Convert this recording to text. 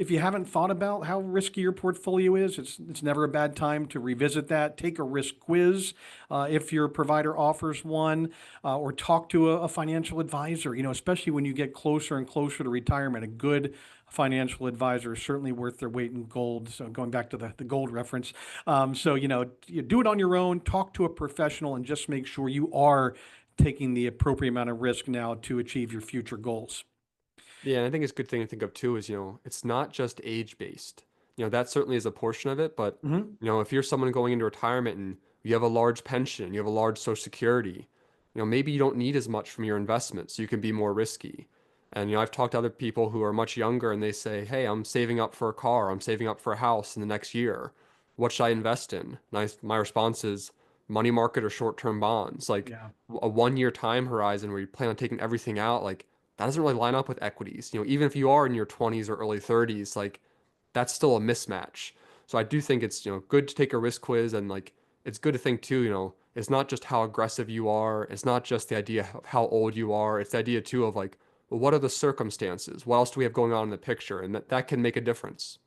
If you haven't thought about how risky your portfolio is, it's never a bad time to revisit that. Take a risk quiz if your provider offers one, or talk to a financial advisor. Especially when you get closer and closer to retirement, a good financial advisor is certainly worth their weight in gold. So going back to the gold reference, so you do it on your own. Talk to a professional and just make sure you are taking the appropriate amount of risk now to achieve your future goals. Yeah, and I think it's a good thing to think of too is, it's not just age based. That certainly is a portion of it, but Mhm. if you're someone going into retirement and you have a large pension, you have a large Social Security, maybe you don't need as much from your investments, so you can be more risky. And I've talked to other people who are much younger and they say, "Hey, I'm saving up for a car, I'm saving up for a house in the next year. What should I invest in?" My response is money market or short-term bonds. Like Yeah. a 1 year time horizon where you plan on taking everything out, like that doesn't really line up with equities. Even if you are in your 20s or early 30s, like that's still a mismatch. So I do think it's, good to take a risk quiz and like it's good to think too, it's not just how aggressive you are, it's not just the idea of how old you are, it's the idea too of like, well, what are the circumstances? What else do we have going on in the picture? And that can make a difference.